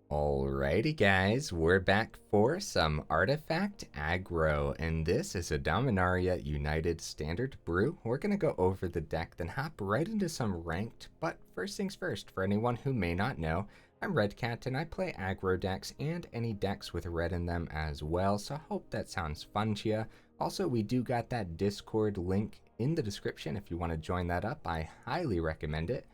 Alrighty guys, we're back for some Artifact Aggro, and this is a Dominaria United Standard brew. We're going to go over the deck, then hop right into some ranked, but first things first, for anyone who may not know, I'm Redcat and I play aggro decks and any decks with red in them as well, so I hope that sounds fun to you. Also, we do got that Discord link in the description if you want to join that up. I highly recommend it.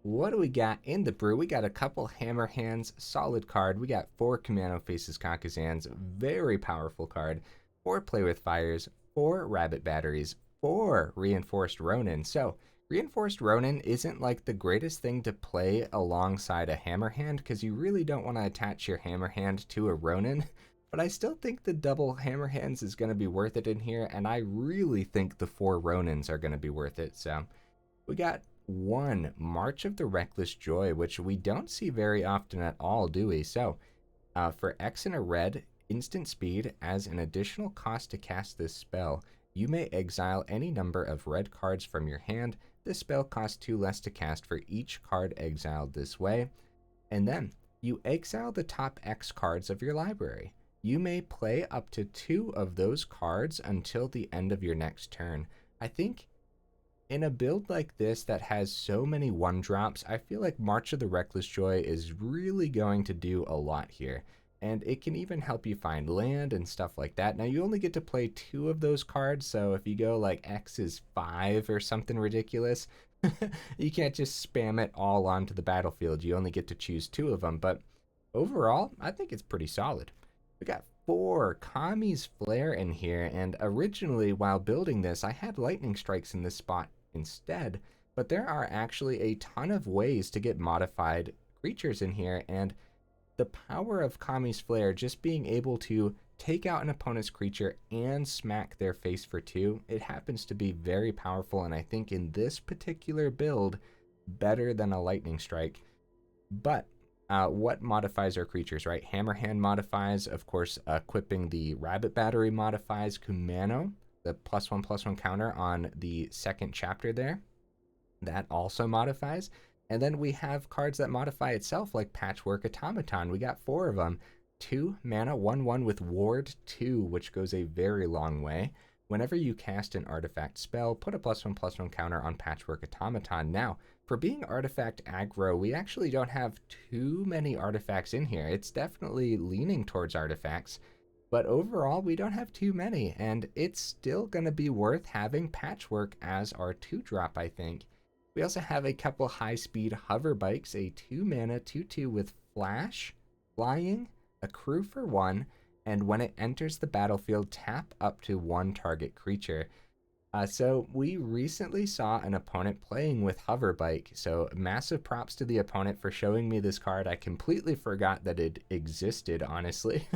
What do we got in the brew? We got a couple Hammerhands, solid card. We got 4 Kumano Faces Kakkazans, very powerful card. 4 Play with Fires, 4 Rabbit Batteries, 4 Reinforced Ronin. So, Reinforced Ronin isn't like the greatest thing to play alongside a Hammerhand because you really don't want to attach your Hammerhand to a Ronin. But I still think the double Hammerhands is going to be worth it in here, and I really think the 4 Ronins are going to be worth it. So, we got 1 March of the Reckless Joy, which we don't see very often at all, do we? So, for X and a red, instant speed, as an additional cost to cast this spell, you may exile any number of red cards from your hand. This spell costs 2 less to cast for each card exiled this way. And then, you exile the top X cards of your library. You may play up to 2 of those cards until the end of your next turn. I think in a build like this that has so many 1-drops, I feel like March of the Reckless Joy is really going to do a lot here. And it can even help you find land and stuff like that. Now, you only get to play 2 of those cards, so if you go like X is 5 or something ridiculous, you can't just spam it all onto the battlefield. You only get to choose 2 of them, but overall, I think it's pretty solid. We got 4 Kami's Flare in here, and originally, while building this, I had Lightning Strikes in this spot instead, but there are actually a ton of ways to get modified creatures in here, and the power of Kami's Flare just being able to take out an opponent's creature and smack their face for 2, it happens to be very powerful, and I think in this particular build, better than a Lightning Strike. But what modifies our creatures, right? Hammerhand modifies, of course, equipping the Rabbit Battery modifies Kumano, the +1/+1 counter on the second chapter there. That also modifies. And then we have cards that modify itself, like Patchwork Automaton. We got 4 of them. 2 mana, 1/1 with Ward 2, which goes a very long way. Whenever you cast an artifact spell, put a +1/+1 counter on Patchwork Automaton. Now, for being artifact aggro, we actually don't have too many artifacts in here. It's definitely leaning towards artifacts, but overall, we don't have too many, and it's still going to be worth having Patchwork as our 2-drop, I think. We also have a couple High-Speed Hoverbikes, a 2 mana 2/2 with Flash, Flying, a crew for 1, and when it enters the battlefield, tap up to 1 target creature. So we recently saw an opponent playing with Hoverbike, so massive props to the opponent for showing me this card. I completely forgot that it existed, honestly.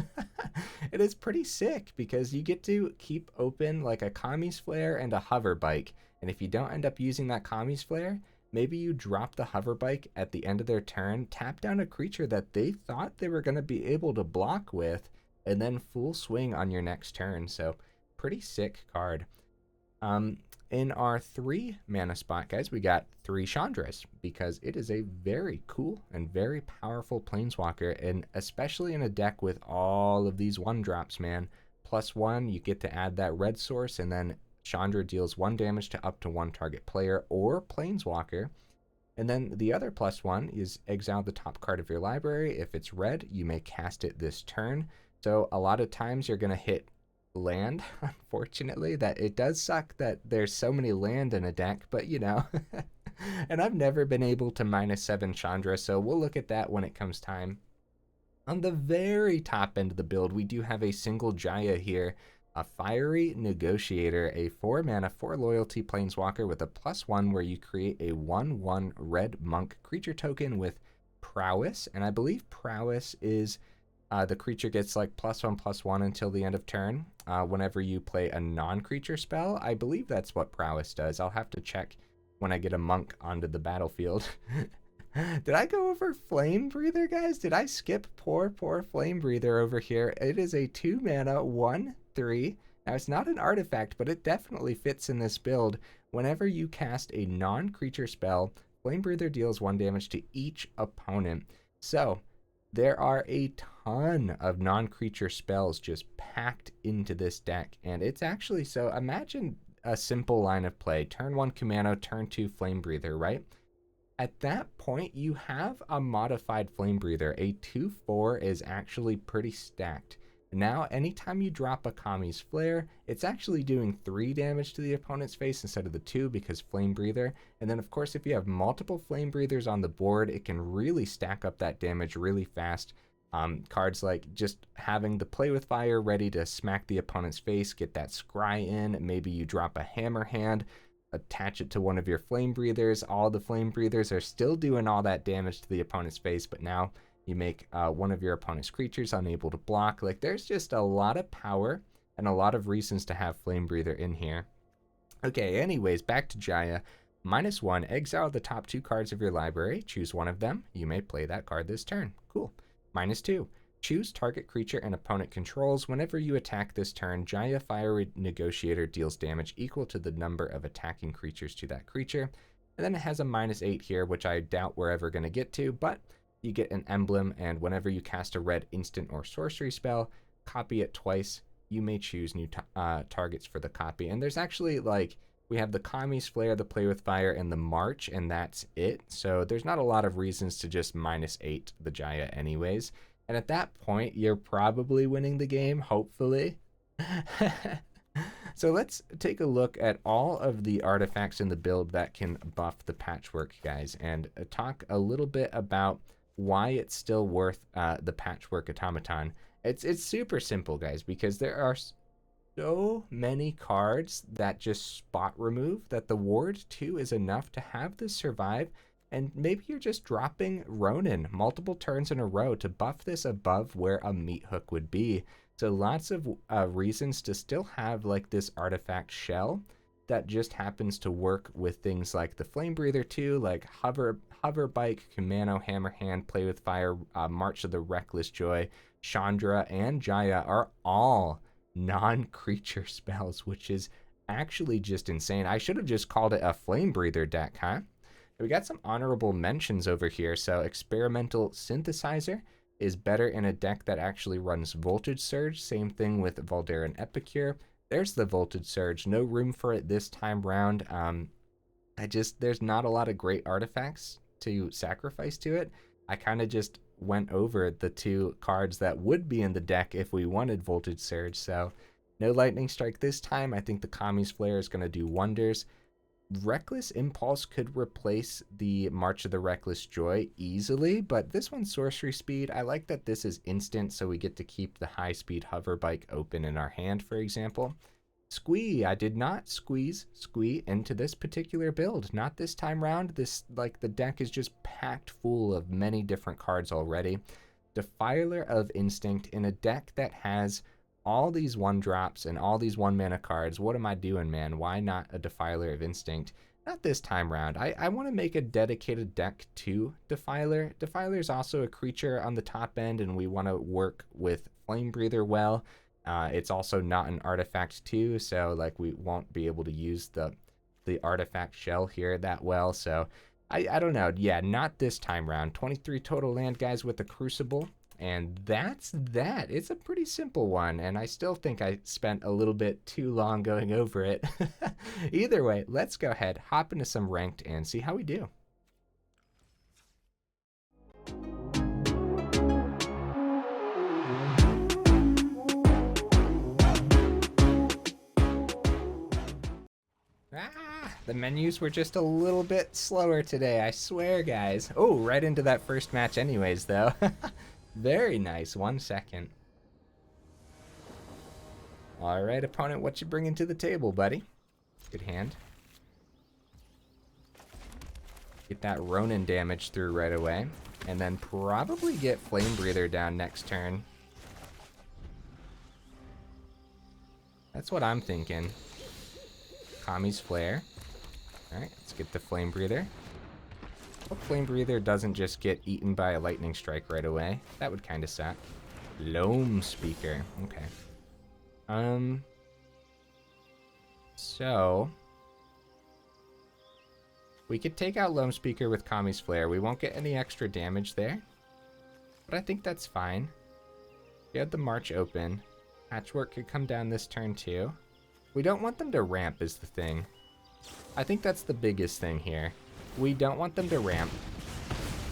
It is pretty sick because you get to keep open like a Kami's Flare and a Hoverbike, and if you don't end up using that Kami's Flare, maybe you drop the Hoverbike at the end of their turn, tap down a creature that they thought they were going to be able to block with, and then full swing on your next turn. So pretty sick card. In our 3 mana spot, guys, we got 3 Chandras because it is a very cool and very powerful planeswalker, and especially in a deck with all of these 1-drops, man. +1, you get to add that red source, and then Chandra deals 1 damage to up to 1 target player or planeswalker. And then the other +1 is exile the top card of your library. If it's red, you may cast it this turn. So a lot of times you're going to hit land, unfortunately. That it does suck that there's so many land in a deck, but you know. And I've never been able to -7 Chandra, so we'll look at that when it comes time. On the very top end of the build, we do have a single Jaya here, a Fiery Negotiator, a 4 mana 4 loyalty planeswalker with a +1 where you create a 1/1 red monk creature token with Prowess, and I believe Prowess is the creature gets like +1/+1 until the end of turn. Whenever you play a non-creature spell, I believe that's what Prowess does. I'll have to check when I get a monk onto the battlefield. Did I go over Flamebreather, guys? Did I skip poor Flamebreather over here? It is a 2 mana 1/3. Now, it's not an artifact, but it definitely fits in this build. Whenever you cast a non-creature spell, Flamebreather deals 1 damage to each opponent. So, There are a ton of non-creature spells just packed into this deck, and it's actually, so imagine a simple line of play. Turn 1 Kumano, turn 2 Flamebreather, right? At that point, you have a modified Flamebreather. A 2/4 is actually pretty stacked. Now, anytime you drop a Kami's Flare, it's actually doing 3 damage to the opponent's face instead of the 2 because Flamebreather. And then, of course, if you have multiple Flamebreathers on the board, it can really stack up that damage really fast. Cards like just having the Play with Fire ready to smack the opponent's face, get that Scry in, maybe you drop a Hammerhand, attach it to one of your Flame Breathers. All the Flame Breathers are still doing all that damage to the opponent's face, but now you make one of your opponent's creatures unable to block. Like, there's just a lot of power and a lot of reasons to have Flame Breather in here. Okay, anyways, back to Jaya. -1, exile the top 2 cards of your library. Choose one of them. You may play that card this turn. Cool. -2. Choose target creature an opponent controls. Whenever you attack this turn, Jaya Fiery Negotiator deals damage equal to the number of attacking creatures to that creature. And then it has a -8 here, which I doubt we're ever going to get to, but you get an emblem, and whenever you cast a red instant or sorcery spell, copy it twice. You may choose new targets for the copy. And there's actually, like, we have the Kami's Flare, the Play with Fire, and the March, and that's it. So there's not a lot of reasons to just -8 the Jaya anyways. And at that point, you're probably winning the game, hopefully. So let's take a look at all of the artifacts in the build that can buff the Patchwork, guys, and talk a little bit about why it's still worth the Patchwork Automaton. It's super simple, guys, because there are so many cards that just spot remove that the Ward 2 is enough to have this survive. And maybe you're just dropping Ronin multiple turns in a row to buff this above where a meat hook would be. So lots of reasons to still have like this artifact shell that just happens to work with things like the Flame Breather too, like Hoverbike, Kumano, Hammerhand, Play with Fire, March of the Reckless Joy, Chandra, and Jaya are all non-creature spells, which is actually just insane. I should have just called it a Flame Breather deck, huh? We got some honorable mentions over here. So Experimental Synthesizer is better in a deck that actually runs Voltage Surge. Same thing with Valderan Epicure. There's the Voltage Surge. No room for it this time round. There's not a lot of great artifacts to sacrifice to it. I kind of just went over the 2 cards that would be in the deck if we wanted Voltage Surge. So no Lightning Strike this time. I think the Kami's Flare is going to do wonders. Reckless Impulse could replace the March of the Reckless Joy easily, but this one's Sorcery Speed. I like that this is instant, so we get to keep the High-Speed Hoverbike open in our hand, for example. Squee, I did not squeeze Squee into this particular build. Not this time round. The deck is just packed full of many different cards already. Defiler of Instinct in a deck that has all these 1-drops and all these 1-mana cards. What am I doing, man? Why not a Defiler of Instinct? Not this time round. I want to make a dedicated deck to Defiler. Defiler is also a creature on the top end, and we want to work with Flame Breather well. It's also not an artifact too, so like we won't be able to use the artifact shell here that well. So I don't know. Yeah, not this time round. 23 total land, guys, with the Crucible. And that's that. It's a pretty simple one, and I still think I spent a little bit too long going over it. Either way, let's go ahead, hop into some ranked, and see how we do. The menus were just a little bit slower today, I swear, guys. Oh, right into that first match anyways, though. Very nice. 1 second. All right, opponent, what you bringing to the table, buddy? Good hand. Get that Ronin damage through right away. And then probably get Flame Breather down next turn. That's what I'm thinking. Kami's Flare. Alright, let's get the Flame Breather. Hope Flame Breather doesn't just get eaten by a Lightning Strike right away. That would kind of suck. Loam Speaker. Okay. So we could take out Loam Speaker with Kami's Flare. We won't get any extra damage there. But I think that's fine. We had the march open. Patchwork could come down this turn too. We don't want them to ramp is the thing. I think that's the biggest thing here. We don't want them to ramp.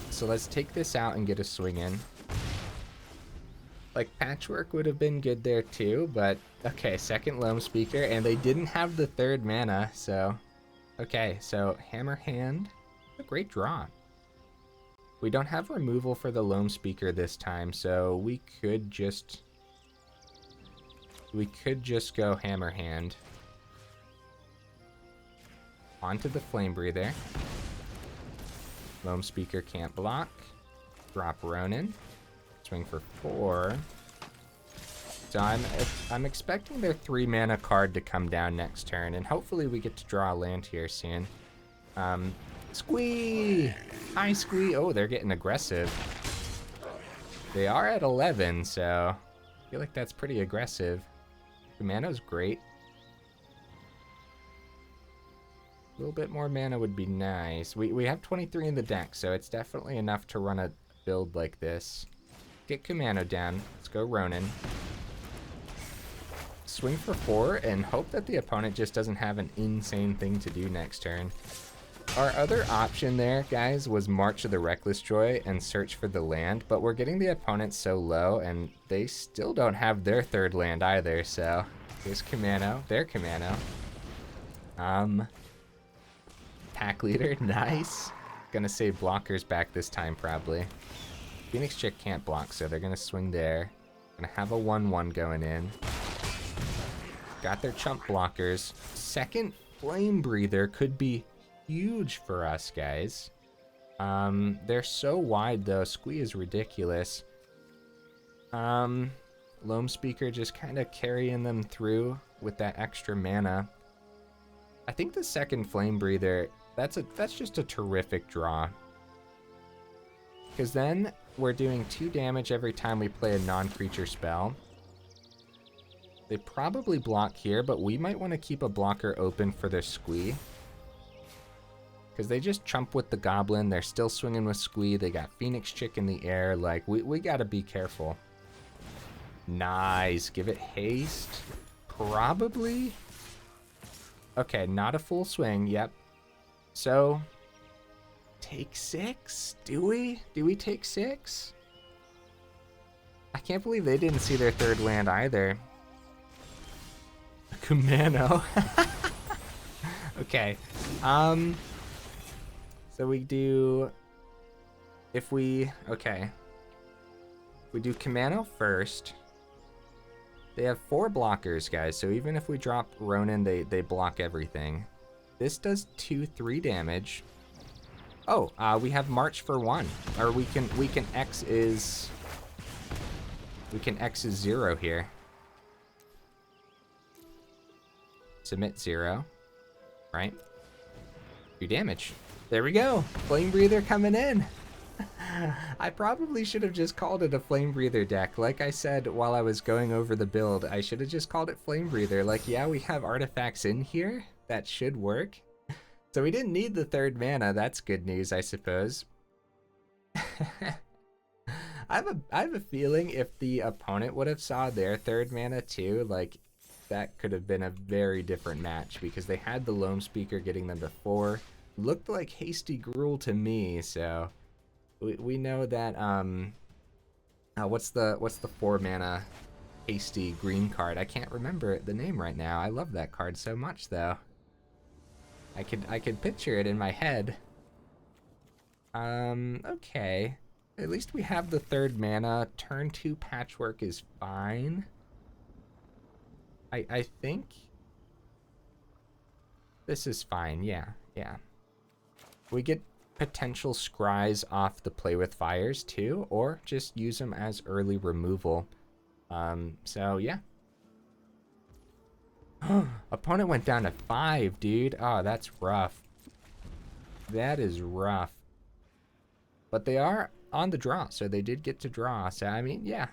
So let's take this out and get a swing in. Like, Patchwork would have been good there too, but okay, second Loam Speaker, and they didn't have the third mana, so... Okay, so Hammerhand, a great draw. We don't have removal for the Loam Speaker this time, so we could just go Hammerhand. Onto the Flamebreather. Loam Speaker can't block. Drop Ronin. Swing for 4. So I'm expecting their 3 mana card to come down next turn, and hopefully we get to draw a land here soon. Squee! Hi, Squee! Oh, they're getting aggressive. They are at 11, so I feel like that's pretty aggressive. Kumano's great. A little bit more mana would be nice. We have 23 in the deck, so it's definitely enough to run a build like this. Get Kumano down. Let's go Ronin. Swing for 4 and hope that the opponent just doesn't have an insane thing to do next turn. Our other option there, guys, was March of the Reckless Joy and search for the land, but we're getting the opponent so low, and they still don't have their third land either, so here's Kumano. Their Kumano. Pack leader, nice. Gonna save blockers back this time, probably. Phoenix Chick can't block, so they're gonna swing there. Gonna have a 1/1 going in. Got their chump blockers. Second Flame Breather could be huge for us, guys. They're so wide, though. Squee is ridiculous. Loam Speaker just kind of carrying them through with that extra mana. I think the second Flame Breather, that's just a terrific draw. Because then we're doing 2 damage every time we play a non-creature spell. They probably block here, but we might want to keep a blocker open for their Squee. Because they just chump with the Goblin. They're still swinging with Squee. They got Phoenix Chick in the air. Like, we got to be careful. Nice. Give it haste. Probably. Okay, not a full swing. Yep. So, take 6? Do we? Do we take 6? I can't believe they didn't see their third land either. Kumano. Okay. So we do... Okay. We do Kumano first. They have 4 blockers, guys, so even if we drop Ronin, they block everything. This does 2/3 damage. Oh, we have March for 1. Or we can X is 0 here. Submit 0. Right? 2 damage. There we go. Flame Breather coming in. I probably should have just called it a Flame Breather deck. Like I said while I was going over the build, I should have just called it Flame Breather. Like, yeah, we have artifacts in here. That should work. So we didn't need the third mana. That's good news, I suppose. I have a feeling if the opponent would have saw their third mana too, like, that could have been a very different match because they had the Loam Speaker getting them to 4. Looked like Hasty Gruel to me, so we know that what's the 4 mana Hasty green card? I can't remember the name right now. I love that card so much though. I could picture it in my head. Okay. At least we have the third mana. Turn 2 Patchwork is fine. I think this is fine. Yeah. We get potential scries off the Play with Fires too, or just use them as early removal. So yeah. Opponent went down to 5, dude. Oh, that's rough. That is rough. But they are on the draw, so they did get to draw. So I mean, yeah,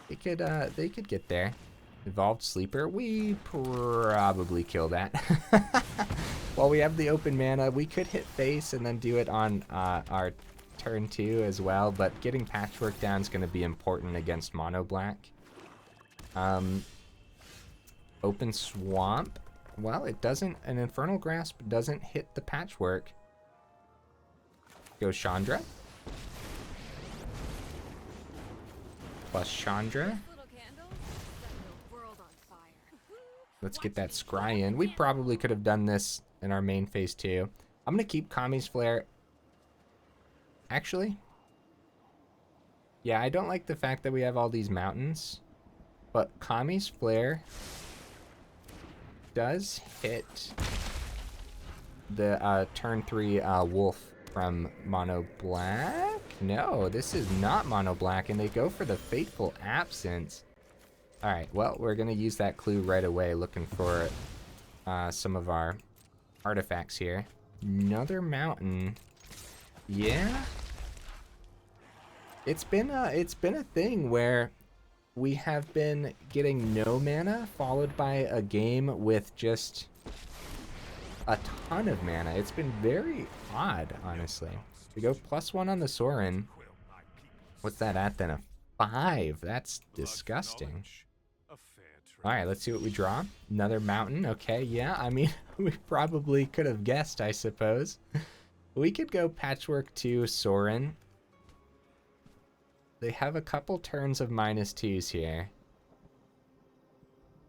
they could get there. Evolved Sleeper, we probably kill that. While we have the open mana, we could hit face and then do it on our turn 2 as well, but getting Patchwork down is going to be important against Mono Black. Open Swamp. Well, it doesn't, an Infernal Grasp doesn't hit the Patchwork. Go Chandra. Plus Chandra. Let's get that Scry in. We probably could have done this in our main phase too. I'm going to keep Kami's Flare. Actually, yeah, I don't like the fact that we have all these mountains, but Kami's Flare does hit the turn 3 wolf from Mono Black. No, this is not Mono Black, and they go for the Fateful Absence. All right, well, we're going to use that clue right away, looking for some of our artifacts here. Another mountain. Yeah. It's been a thing where we have been getting no mana followed by a game with just a ton of mana. It's been very odd, honestly. We go +1 on the Sorin. What's that at then? A 5. That's disgusting. Alright, let's see what we draw. Another mountain. Okay, yeah, I mean, we probably could have guessed, I suppose. We could go Patchwork 2 Sorin. They have a couple turns of -2s here.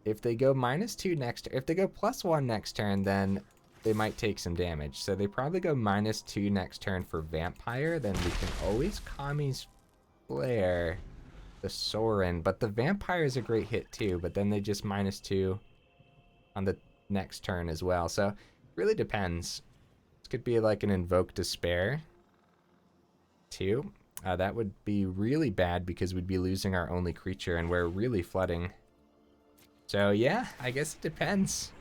If they go -2 next, if they go +1 next turn, then they might take some damage. So they probably go -2 next turn for Vampire. Then we can always Kami's Flare the Sorin, but the Vampire is a great hit too. But then they just -2 on the next turn as well. So it really depends. This could be like an Invoke Despair too. That would be really bad because we'd be losing our only creature, and we're really flooding. So yeah, I guess it depends.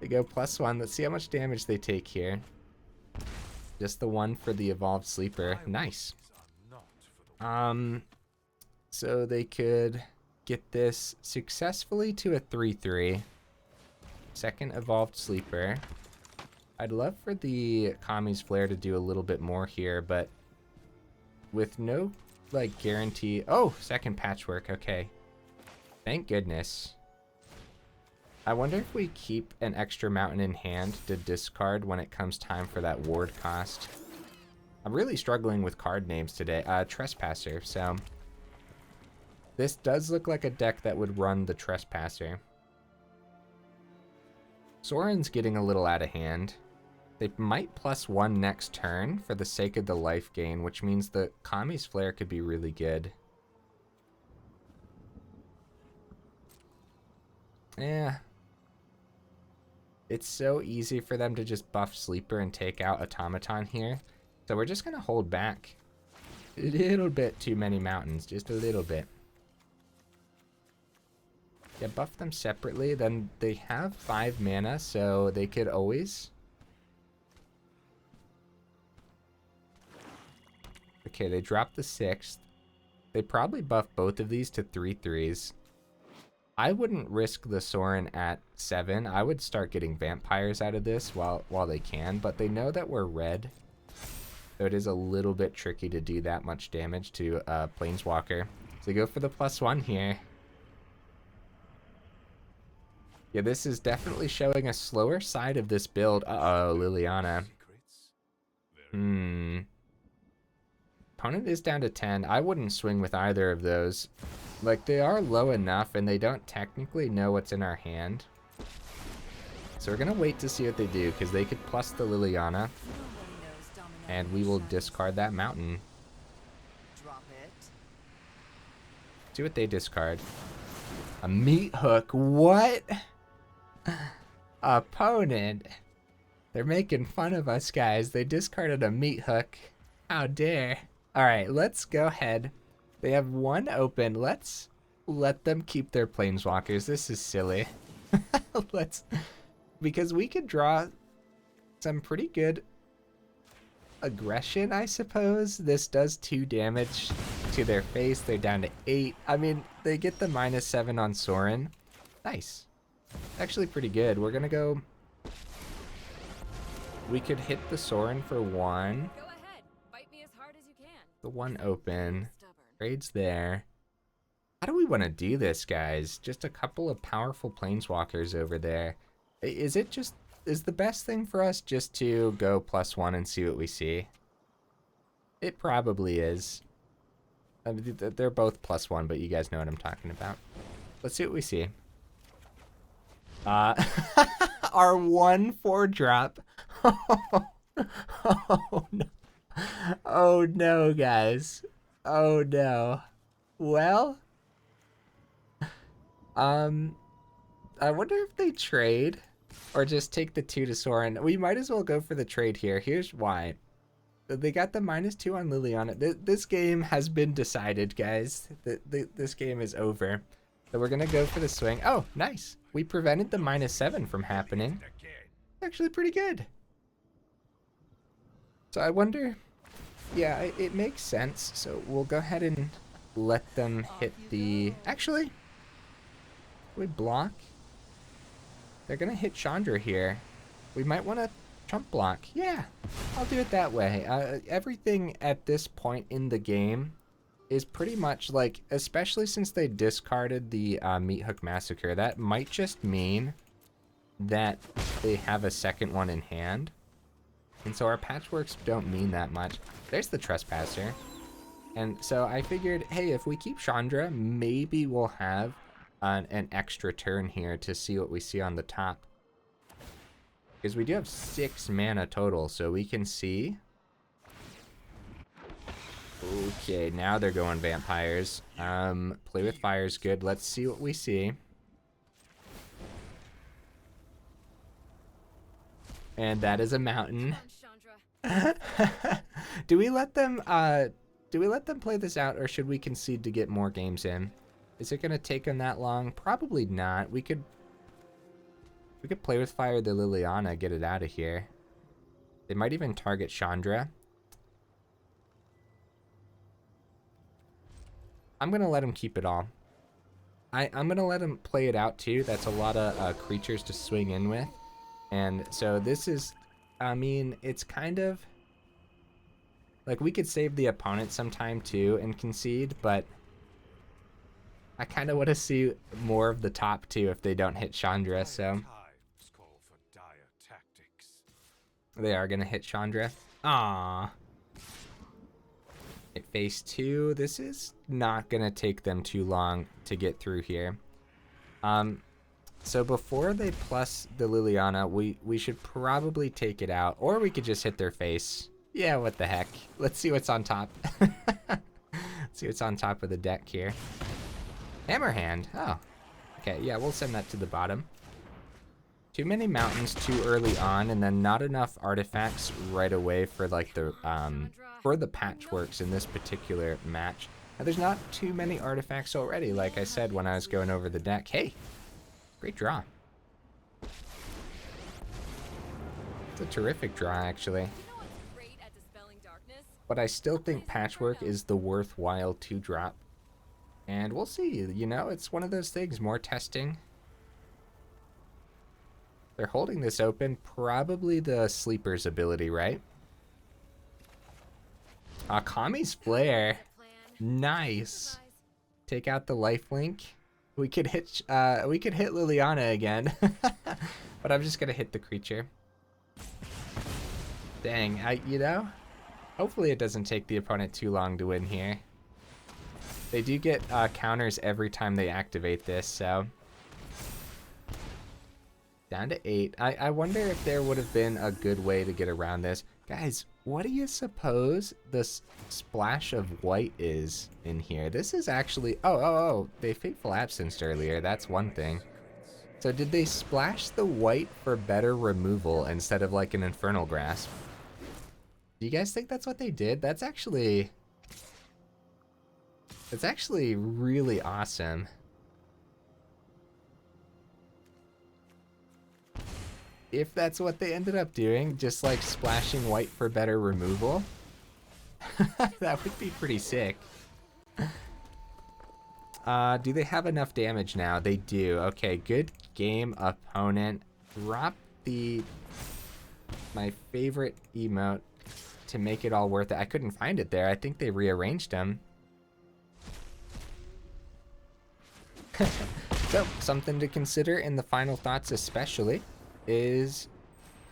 They go +1. Let's see how much damage they take here. Just the one for the Evolved Sleeper. Nice. So they could get this successfully to a 3/3. Second Evolved Sleeper. I'd love for the Kami's Flare to do a little bit more here, but with no, like, guarantee. Oh, second Patchwork. Okay. Thank goodness. I wonder if we keep an extra mountain in hand to discard when it comes time for that ward cost. I'm really struggling with card names today. Trespasser. So this does look like a deck that would run the Trespasser. Sorin's getting a little out of hand. They might +1 next turn for the sake of the life gain, which means the Kami's Flare could be really good. Yeah. It's so easy for them to just buff Sleeper and take out Automaton here. So we're just going to hold back a little bit too many mountains, just a little bit. Yeah, buff them separately, then they have 5 mana, so they could always... Okay, they dropped the 6th. They probably buff both of these to 3/3s. I wouldn't risk the Sorin at 7. I would start getting Vampires out of this while they can, but they know that we're red. So it is a little bit tricky to do that much damage to a Planeswalker. So they go for the +1 here. Yeah, this is definitely showing a slower side of this build. Uh-oh, Liliana. Opponent is down to 10. I wouldn't swing with either of those. Like, they are low enough, and they don't technically know what's in our hand. So we're going to wait to see what they do, because they could plus the Liliana. And we will discard that mountain. See what they discard. A Meat Hook. What? Opponent. They're making fun of us, guys. They discarded a Meat Hook. How dare. Alright, let's go ahead. They have one open. Let's let them keep their Planeswalkers. This is silly. Because we could draw some pretty good aggression, I suppose. This does 2 damage to their face. They're down to 8. I mean, they get the -7 on Sorin. Nice. Actually pretty good. We're gonna go... We could hit the Sorin for 1. The one open. Trade's there. How do we want to do this, guys? Just a couple of powerful planeswalkers over there. Is the best thing for us just to go +1 and see what we see? It probably is. They're both +1, but you guys know what I'm talking about. Let's see what we see. Our 1/4 drop. Oh no. Oh no, guys. Oh no. Well, I wonder if they trade or just take the 2 to Sorin. We might as well go for the trade here. Here's why. They got the -2 on Liliana. This game has been decided, guys. This game is over. So we're going to go for the swing. Oh, nice. We prevented the -7 from happening. Actually pretty good. So I wonder... Yeah, it makes sense. So we'll go ahead and let them hit the... Actually, we block. They're going to hit Chandra here. We might want to trump block. Yeah, I'll do it that way. Everything at this point in the game is pretty much like, especially since they discarded the Meat Hook Massacre, that might just mean that they have a second one in hand. And so our patchworks don't mean that much. There's the Trespasser. And so I figured, hey, if we keep Chandra, maybe we'll have an extra turn here to see what we see on the top. Because we do have 6 mana total, so we can see. Okay, now they're going vampires. Play with fire is good. Let's see what we see. And that is a mountain. Do we let them play this out, or should we concede to get more games in? Is it gonna take them that long? Probably not. We could play with fire the Liliana, get it out of here. They might even target Chandra. I'm gonna let him keep it all. I'm gonna let him play it out too. That's a lot of creatures to swing in with. And so this is, I mean, it's kind of like we could save the opponent sometime too and concede, but I kind of want to see more of the top two if they don't hit Chandra, so they are going to hit Chandra. Aww. Hit phase 2. This is not going to take them too long to get through here. So before they plus the Liliana, we should probably take it out, or we could just hit their face. Yeah, what the heck. Let's see what's on top. Let's see what's on top of the deck here. Hammerhand. Oh. Okay, yeah, we'll send that to the bottom. Too many mountains too early on, and then not enough artifacts right away for like the patchworks in this particular match. Now, there's not too many artifacts already, like I said when I was going over the deck. Hey, great draw. It's a terrific draw, actually. But I still think Patchwork is the worthwhile 2-drop. And we'll see, you know, it's one of those things, more testing. They're holding this open, probably the Sleeper's ability, right? Kami's Flare. Nice. Take out the lifelink. We could hit Liliana again. But I'm just gonna hit the creature. Dang, you know, hopefully it doesn't take the opponent too long to win here. They do get counters every time they activate this, so. Down to 8. I wonder if there would have been a good way to get around this. Guys, what do you suppose this splash of white is in here? This is actually, oh, they Fateful Absenced earlier, that's one thing. So did they splash the white for better removal instead of like an Infernal Grasp? Do you guys think that's what they did? That's actually really awesome. If that's what they ended up doing, just like splashing white for better removal, that would be pretty sick. Do they have enough damage now? They do. Okay, good game, opponent. Drop my favorite emote, to make it all worth it. I couldn't find it there. I think they rearranged them. So, something to consider in the final thoughts especially is,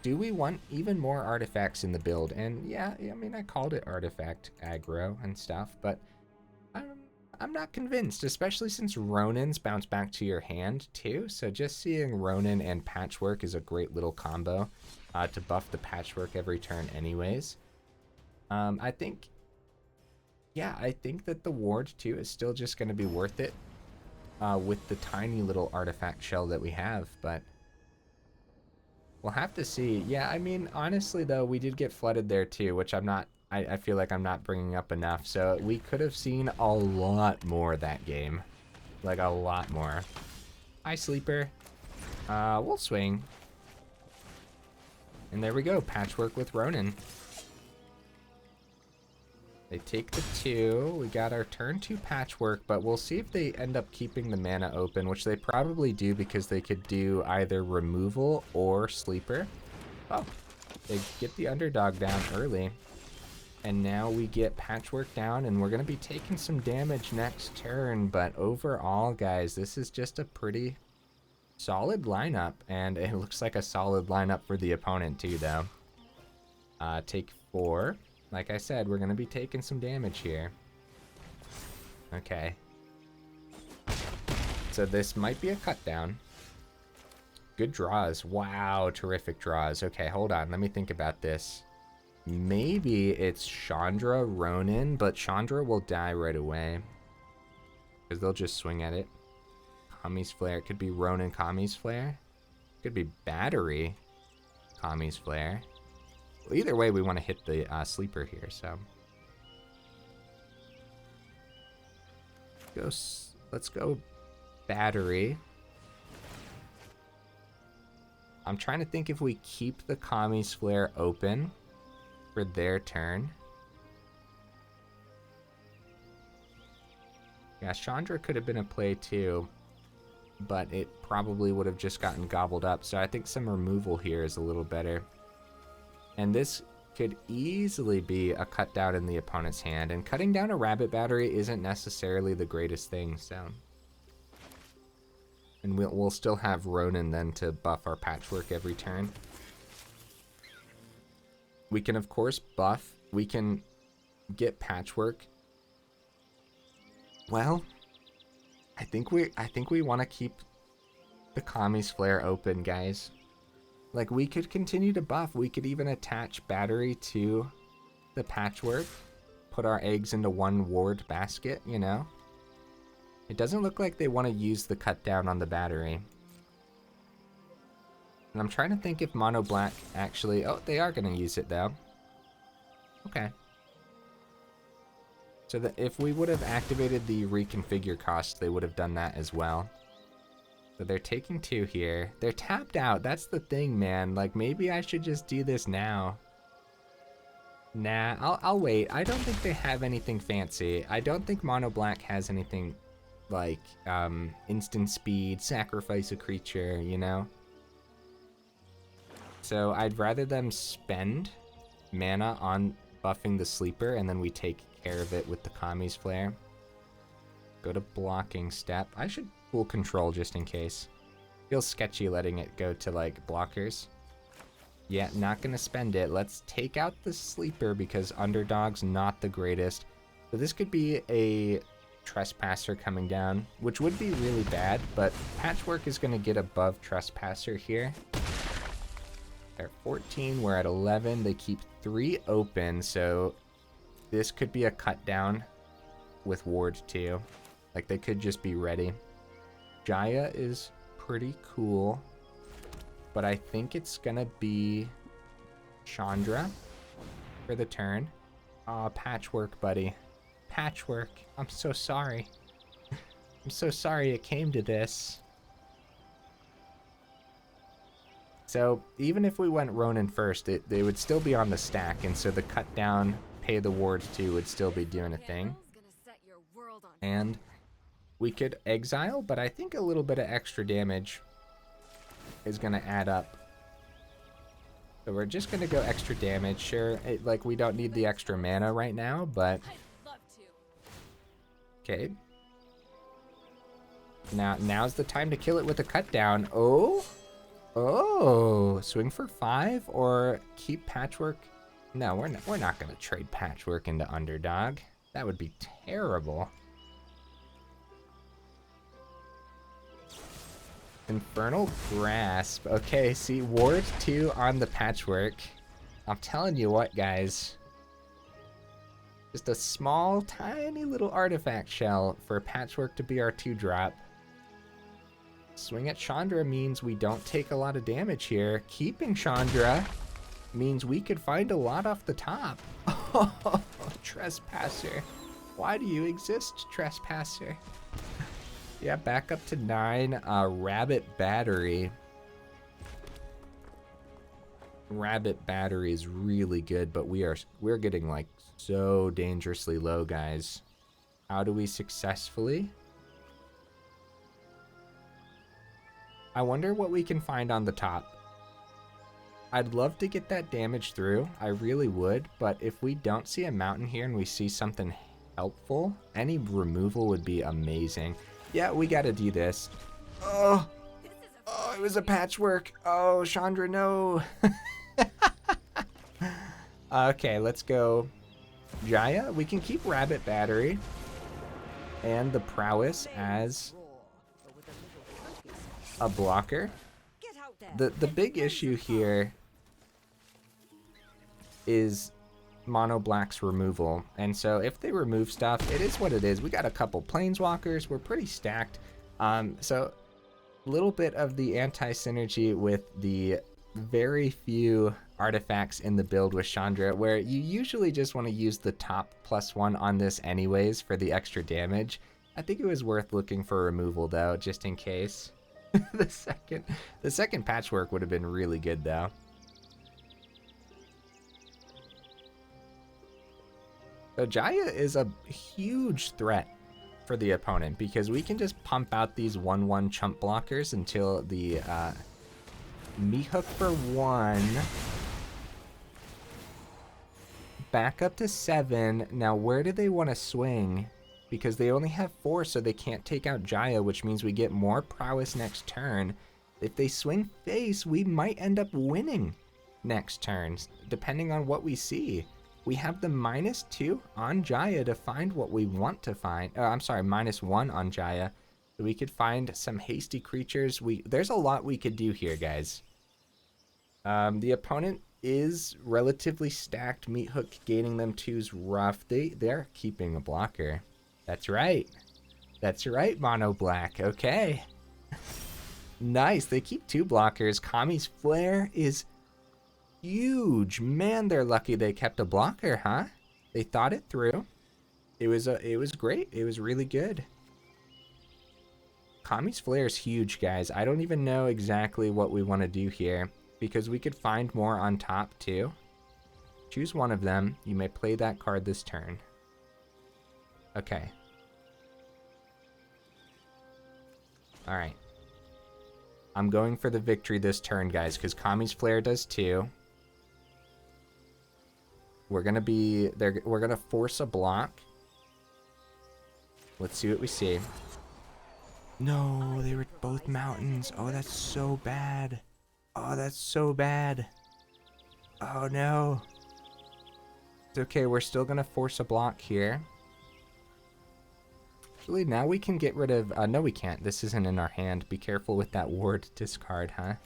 do we want even more artifacts in the build? And yeah, I mean, I called it artifact aggro and stuff, but I'm not convinced, especially since Ronin's bounce back to your hand too. So just seeing Ronin and Patchwork is a great little combo to buff the Patchwork every turn anyways. I think that the ward too is still just going to be worth it with the tiny little artifact shell that we have, but we'll have to see. Yeah, I mean, honestly though, we did get flooded there too, which I feel like I'm not bringing up enough. So we could have seen a lot more that game. Like a lot more. Hi, Sleeper. We'll swing. And there we go, Patchwork with Ronin. They take the 2. We got our turn 2 Patchwork, but we'll see if they end up keeping the mana open, which they probably do because they could do either removal or Sleeper. Oh, they get the underdog down early. And now we get Patchwork down, and we're going to be taking some damage next turn. But overall, guys, this is just a pretty solid lineup. And it looks like a solid lineup for the opponent, too, though. Take 4. Like I said, we're going to be taking some damage here. Okay. So this might be a cut down. Good draws. Wow, terrific draws. Okay, hold on. Let me think about this. Maybe it's Chandra Ronin, but Chandra will die right away. Because they'll just swing at it. Kami's Flare. It could be Ronin Kami's Flare. Could be Battery Kami's Flare. Well, either way, we want to hit the Sleeper here, so. Let's go Battery. I'm trying to think if we keep the Kami's Flare open for their turn. Yeah, Chandra could have been a play too, but it probably would have just gotten gobbled up. So I think some removal here is a little better. And this could easily be a cut down in the opponent's hand. And cutting down a Rabbit Battery isn't necessarily the greatest thing, so. And we'll still have Ronin then to buff our Patchwork every turn. We can, of course, buff. We can get Patchwork. Well, I think we want to keep the Kami's Flare open, guys. Like, we could continue to buff. We could even attach Battery to the Patchwork. Put our eggs into one ward basket, you know? It doesn't look like they want to use the cut down on the Battery. And I'm trying to think if Mono Black actually... Oh, they are going to use it, though. Okay. So that if we would have activated the reconfigure cost, they would have done that as well. So they're taking 2 here. They're tapped out. That's the thing, man. Like, maybe I should just do this now. Nah, I'll wait. I don't think they have anything fancy. I don't think Mono Black has anything like instant speed, sacrifice a creature, you know? So I'd rather them spend mana on buffing the Sleeper, and then we take care of it with the Kami's Flare. Go to blocking step. I should full control just in case. Feels sketchy letting it go to like blockers. Yeah, not gonna spend it. Let's take out the Sleeper because underdog's not the greatest. So this could be a Trespasser coming down, which would be really bad, but Patchwork is gonna get above Trespasser here. They're at 14, we're at 11. They keep 3 open, so this could be a cut down with Ward 2. Like, they could just be ready. Jaya is pretty cool, but I think it's gonna be Chandra for the turn. Aw, Patchwork, buddy. Patchwork, I'm so sorry. I'm so sorry it came to this. So even if we went Ronin first, they would still be on the stack, and so the cut down, pay the ward 2 would still be doing a thing. And we could exile, but I think a little bit of extra damage is going to add up. So we're just gonna go extra damage. Sure, like we don't need the extra mana right now, but okay. Now's the time to kill it with a cut down. Oh, swing for 5 or keep Patchwork. No, we're not gonna trade Patchwork into Underdog. That would be terrible. Infernal Grasp. Okay, see, Ward 2 on the Patchwork. I'm telling you what, guys. Just a small, tiny little artifact shell for Patchwork to be our 2-drop. Swing at Chandra means we don't take a lot of damage here. Keeping Chandra means we could find a lot off the top. Oh, Trespasser. Why do you exist, Trespasser? Yeah, back up to 9. Rabbit Battery. Rabbit Battery is really good, but we're getting like so dangerously low, guys. How do we successfully? I wonder what we can find on the top. I'd love to get that damage through. I really would, but if we don't see a mountain here and we see something helpful, any removal would be amazing. Yeah, we gotta do this. Oh, it was a Patchwork. Oh, Chandra, no. Okay, let's go Jaya. We can keep Rabbit Battery and the Prowess as a blocker. The big issue here is Mono Black's removal, and so if they remove stuff, it is what it is. We got a couple Planeswalkers. We're pretty stacked. So a little bit of the anti-synergy with the very few artifacts in the build with Chandra, where you usually just want to use the top +1 on this anyways for the extra damage. I think it was worth looking for removal though, just in case. the second Patchwork would have been really good though. So Jaya is a huge threat for the opponent because we can just pump out these 1/1 chump blockers until the meat hook for 1. Back up to 7. Now where do they want to swing? Because they only have 4, so they can't take out Jaya, which means we get more prowess next turn. If they swing face, we might end up winning next turn, depending on what we see. We have the -2 on Jaya to find what we want to find. I'm sorry, -1 on Jaya. So we could find some hasty creatures. There's a lot we could do here, guys. The opponent is relatively stacked. Meat hook gaining them 2's rough. They're keeping a blocker. That's right. That's right, Mono Black. Okay. Nice. They keep 2 blockers. Kami's Flare is huge. Man, they're lucky they kept a blocker, huh? They thought it through. It was great. It was really good. Kami's Flare is huge, guys. I don't even know exactly what we want to do here because we could find more on top too. Choose one of them. You may play that card this turn. Okay. All right. I'm going for the victory this turn, guys, because Kami's Flare does too. We're gonna force a block. Let's see what we see. No, they were both mountains. Oh, that's so bad. Oh, that's so bad. Oh no. It's okay, we're still gonna force a block here. Actually, now we can get rid of... no, we can't. This isn't in our hand. Be careful with that ward discard, huh?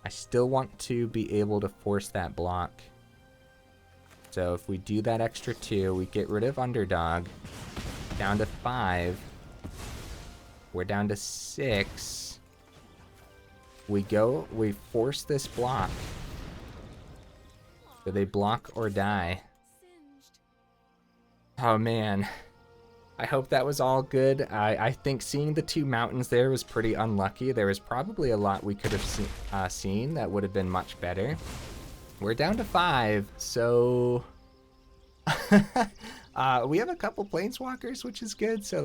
I still want to be able to force that block. So if we do that extra 2, we get rid of Underdog. Down to 5. We're down to 6. We force this block. So they block or die. Oh man, I hope that was all good. I think seeing the 2 mountains there was pretty unlucky. There was probably a lot we could have seen that would have been much better. We're down to 5, so we have a couple Planeswalkers, which is good. So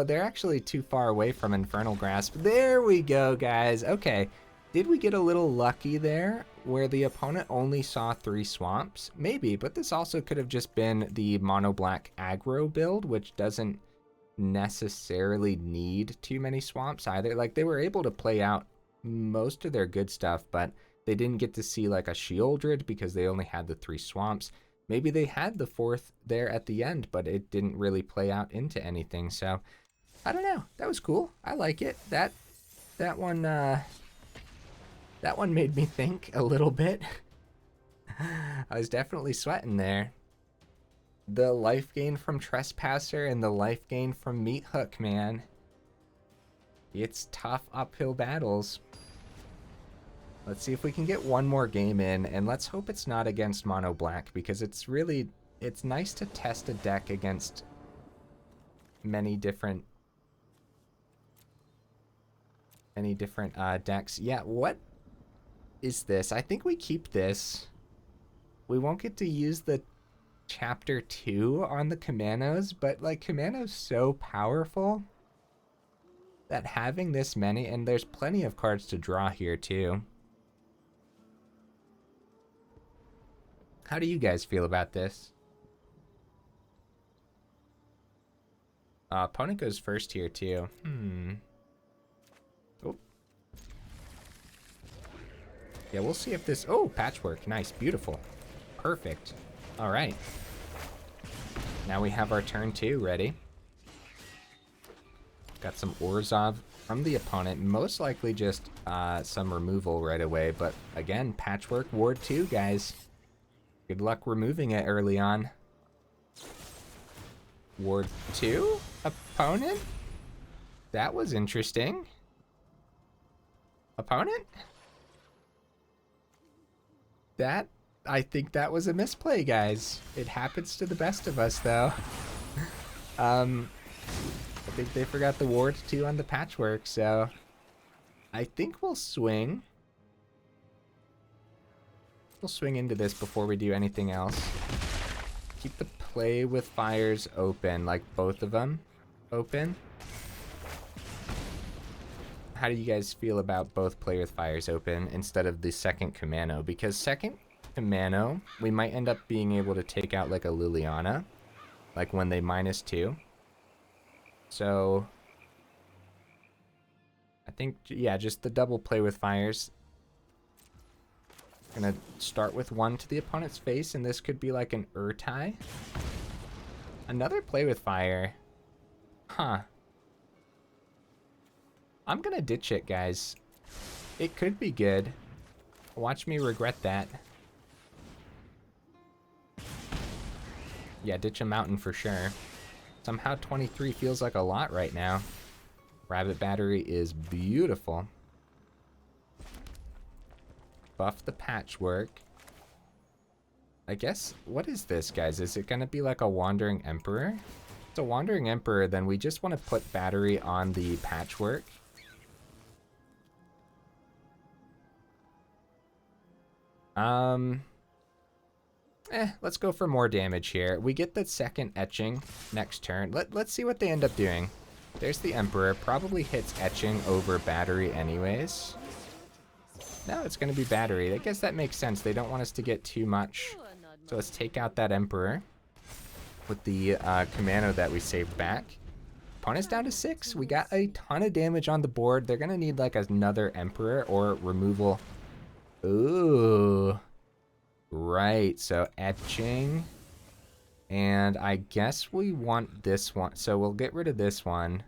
they're actually too far away from Infernal Grasp. There we go, guys. Okay, Did we get a little lucky there where the opponent only saw 3 swamps? Maybe, but this also could have just been the mono black aggro build, which doesn't necessarily need too many swamps either. Like, they were able to play out most of their good stuff, but they didn't get to see like a Shieldred because they only had the 3 swamps. Maybe they had the 4th there at the end, but it didn't really play out into anything. So I don't know. That was cool. I like it. That one made me think a little bit. I was definitely sweating there. The life gain from Trespasser and the life gain from Meat Hook, man. It's tough uphill battles. Let's see if we can get one more game in, and let's hope it's not against Mono Black, because it's nice to test a deck against many different decks. Yeah, what is this? I think we keep this. We won't get to use the Chapter 2 on the Kumanos, but like Kumano's so powerful that having this many, and there's plenty of cards to draw here too. How do you guys feel about this? Opponent goes first here too. Oh. Yeah, we'll see if this... Oh, Patchwork. Nice. Beautiful. Perfect. All right. Now we have our turn 2 ready. Got some Orzhov from the opponent. Most likely just some removal right away. But again, Patchwork Ward 2, guys. Good luck removing it early on. Ward 2? Opponent? That was interesting. Opponent? I think that was a misplay, guys. It happens to the best of us, though. I think they forgot the Ward 2 on the Patchwork, so I think we'll swing. We'll swing into this before we do anything else. Keep the Play with Fires open, like both of them open. How do you guys feel about both Play with Fires open instead of the second Kumano? Because second Kumano, we might end up being able to take out like a Liliana, like when they -2. So I think, yeah, just the double Play with Fires. Gonna start with 1 to the opponent's face, and this could be like an Urtai. Another Play with Fire. Huh. I'm gonna ditch it, guys. It could be good. Watch me regret that. Yeah, ditch a mountain for sure. Somehow 23 feels like a lot right now. Rabbit Battery is beautiful. Buff the Patchwork. I guess, what is this, guys? Is it gonna be like a Wandering Emperor? If it's a Wandering Emperor, then we just want to put Battery on the Patchwork. Let's go for more damage here. We get the second Etching next turn. Let's see what they end up doing. There's the Emperor. Probably hits Etching over Battery anyways. No, it's going to be Battery. I guess that makes sense. They don't want us to get too much. So let's take out that Emperor with the Kumano that we saved back. Opponent's down to 6. We got a ton of damage on the board. They're going to need like another Emperor or removal. Ooh. Right, so Etching. And I guess we want this one. So we'll get rid of this one.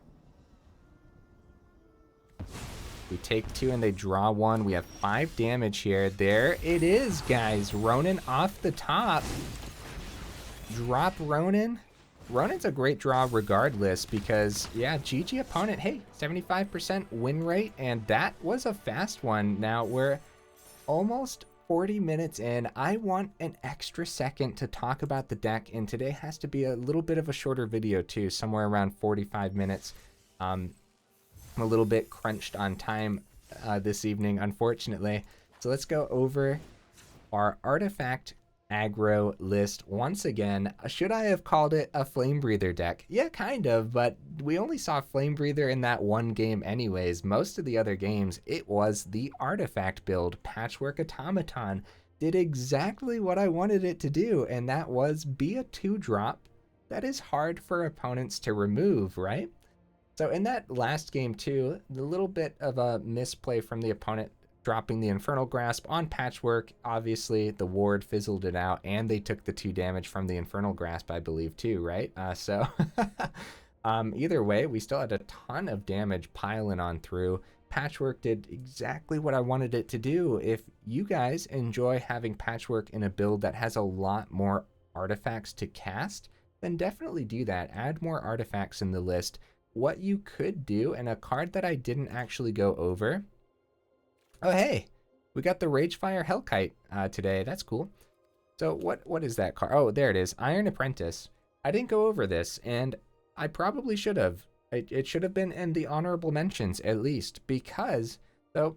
We take 2 and they draw 1. We have 5 damage here. There it is, guys. Ronin off the top. Drop Ronin. Ronin's a great draw regardless because, yeah, GG opponent. Hey, 75% win rate, and that was a fast one. Now we're almost 40 minutes in. I want an extra second to talk about the deck, and today has to be a little bit of a shorter video too, somewhere around 45 minutes. I'm a little bit crunched on time this evening, unfortunately. So let's go over our artifact aggro list once again. Should I have called it a Flamebreather deck? Yeah, kind of, but we only saw Flamebreather in that one game anyways. Most of the other games, it was the artifact build. Patchwork Automaton did exactly what I wanted it to do, and that was be a 2-drop that is hard for opponents to remove, right? So in that last game too, the little bit of a misplay from the opponent dropping the Infernal Grasp on Patchwork. Obviously, the ward fizzled it out, and they took the 2 damage from the Infernal Grasp, I believe, too, right? Either way, we still had a ton of damage piling on through. Patchwork did exactly what I wanted it to do. If you guys enjoy having Patchwork in a build that has a lot more artifacts to cast, then definitely do that. Add more artifacts in the list. What you could do, and a card that I didn't actually go over. Oh, hey, we got the Ragefire Hellkite today. That's cool. So what is that card? Oh, there it is. Iron Apprentice. I didn't go over this, and I probably should have. It should have been in the honorable mentions, at least, because, so,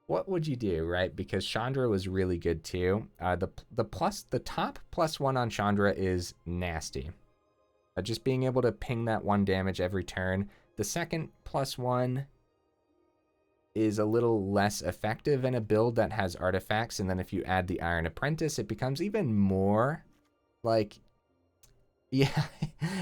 what would you do, right? Because Chandra was really good, too. The top +1 on Chandra is nasty. Just being able to ping that 1 damage every turn. The second +1 is a little less effective in a build that has artifacts, and then if you add the Iron Apprentice, it becomes even more like, yeah,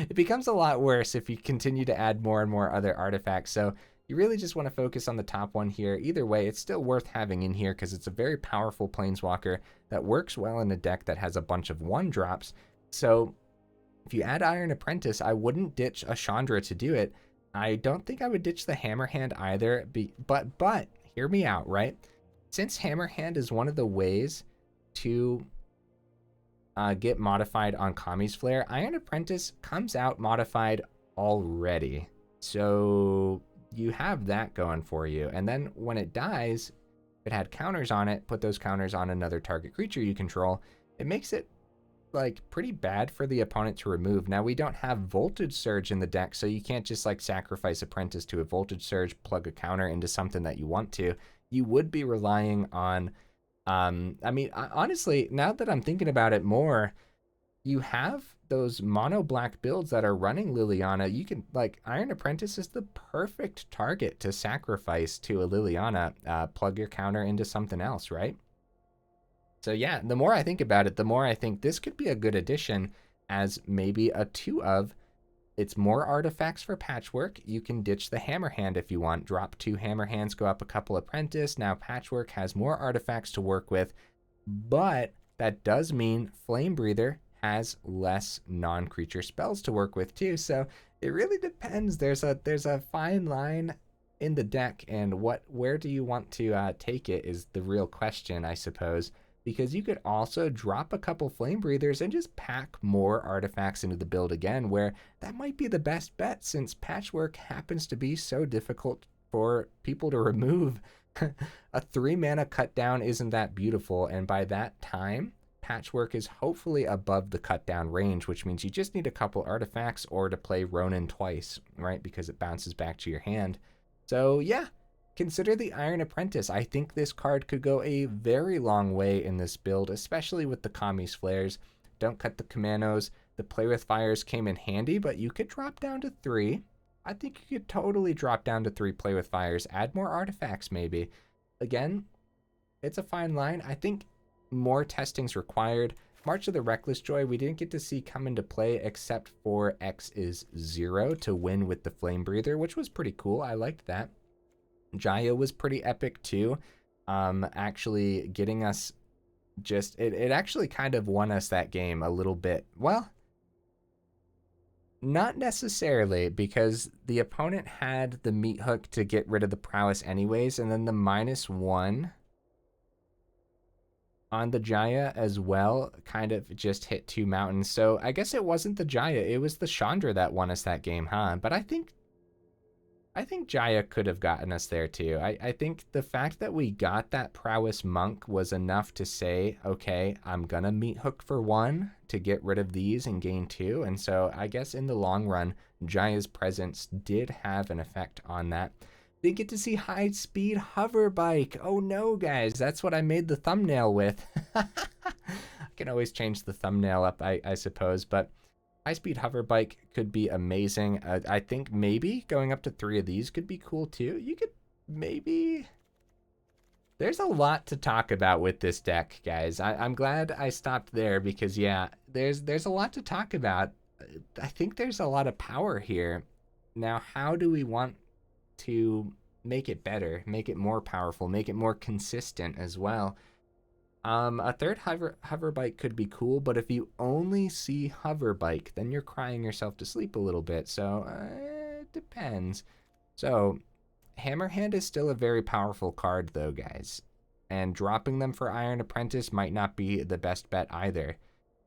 it becomes a lot worse if you continue to add more and more other artifacts. So you really just want to focus on the top one here. Either way, it's still worth having in here because it's a very powerful planeswalker that works well in a deck that has a bunch of 1-drops. So if you add Iron Apprentice, I wouldn't ditch a Chandra to do it. I don't think I would ditch the Hammerhand either, but hear me out, right? Since Hammerhand is one of the ways to get modified on Kami's Flare, Iron Apprentice comes out modified already. So you have that going for you. And then when it dies, if it had counters on it, put those counters on another target creature you control. It makes it like pretty bad for the opponent to remove. Now we don't have Voltage Surge in the deck, so you can't just like sacrifice Apprentice to a Voltage Surge, plug a counter into something that you want to. You would be relying on, I mean, honestly, now that I'm thinking about it more, you have those mono black builds that are running Liliana. You can, like, Iron Apprentice is the perfect target to sacrifice to a Liliana, plug your counter into something else, right? So yeah, the more I think about it, the more I think this could be a good addition as maybe a 2 of. It's more artifacts for Patchwork. You can ditch the Hammerhand if you want. Drop 2 Hammerhands, go up a couple Apprentice. Now Patchwork has more artifacts to work with, but that does mean Flamebreather has less non-creature spells to work with too. So it really depends. There's a fine line in the deck, and where do you want to take it is the real question, I suppose. Because you could also drop a couple Flamebreathers and just pack more artifacts into the build again, where that might be the best bet since Patchwork happens to be so difficult for people to remove. A 3-mana cut down isn't that beautiful, and by that time, Patchwork is hopefully above the cut down range, which means you just need a couple artifacts or to play Ronin twice, right? Because it bounces back to your hand. So yeah. Consider the Iron Apprentice. I think this card could go a very long way in this build, especially with the Kami's Flares. Don't cut the Kumanos. The Play with Fires came in handy, but you could drop down to 3. I think you could totally drop down to 3 Play with Fires. Add more artifacts, maybe. Again, it's a fine line. I think more testing's required. March of the Reckless Joy, we didn't get to see come into play except for X is 0 to win with the Flamebreather, which was pretty cool. I liked that. Jaya was pretty epic too. Actually getting us just, it actually kind of won us that game a little bit. Well, not necessarily, because the opponent had the meat hook to get rid of the prowess anyways, and then the -1 on the Jaya as well kind of just hit 2 mountains. So I guess it wasn't the Jaya, it was the Chandra that won us that game, huh? But I think Jaya could have gotten us there too. I think the fact that we got that Prowess Monk was enough to say, okay, I'm gonna meat hook for 1 to get rid of these and gain 2. And so I guess in the long run, Jaya's presence did have an effect on that. Didn't get to see High-Speed Hoverbike. Oh no, guys, that's what I made the thumbnail with. I can always change the thumbnail up, I suppose, but High-Speed Hoverbike could be amazing. I think maybe going up to 3 of these could be cool too. You could maybe... There's a lot to talk about with this deck, guys. I'm glad I stopped there because, yeah, there's a lot to talk about. I think there's a lot of power here. Now, how do we want to make it better, make it more powerful, make it more consistent as well? A third hoverbike could be cool, but if you only see hoverbike, then you're crying yourself to sleep a little bit. So it depends. So Hammerhand is still a very powerful card though, guys. And dropping them for Iron Apprentice might not be the best bet either,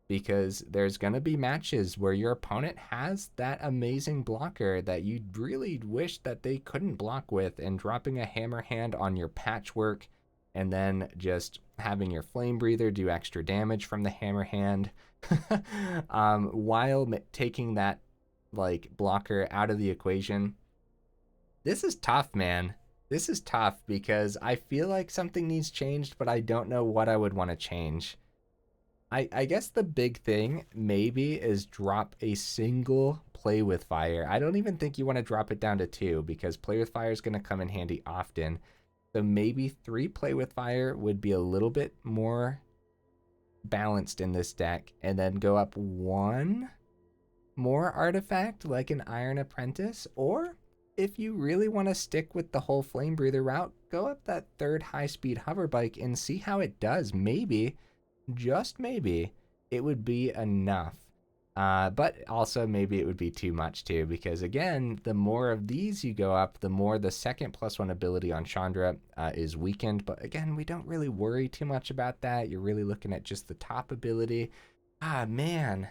because there's going to be matches where your opponent has that amazing blocker that you really wish that they couldn't block with, and dropping a Hammerhand on your Patchwork and then just having your Flamebreather do extra damage from the Hammerhand while taking that like blocker out of the equation. This is tough, man. This is tough because I feel like something needs changed, but I don't know what I would want to change. I guess the big thing maybe is drop a single Play with Fire. I don't even think you want to drop it down to 2 because Play with Fire is going to come in handy often. So maybe 3 Play with Fire would be a little bit more balanced in this deck, and then go up 1 more artifact like an Iron Apprentice. Or if you really want to stick with the whole Flamebreather route, go up that 3rd High-Speed Hoverbike and see how it does. Maybe, just maybe, it would be enough. But also maybe it would be too much too, because again, the more of these you go up, the more the second +1 ability on Chandra is weakened. But again, we don't really worry too much about that. You're really looking at just the top ability. Man,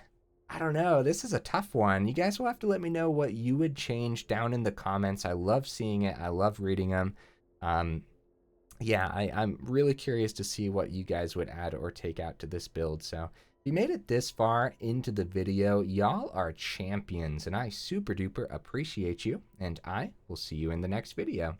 I don't know. This is a tough one. You guys will have to let me know what you would change down in the comments. I love seeing it. I love reading them. Yeah, I'm really curious to see what you guys would add or take out to this build. So if you made it this far into the video, y'all are champions, and I super duper appreciate you, and I will see you in the next video.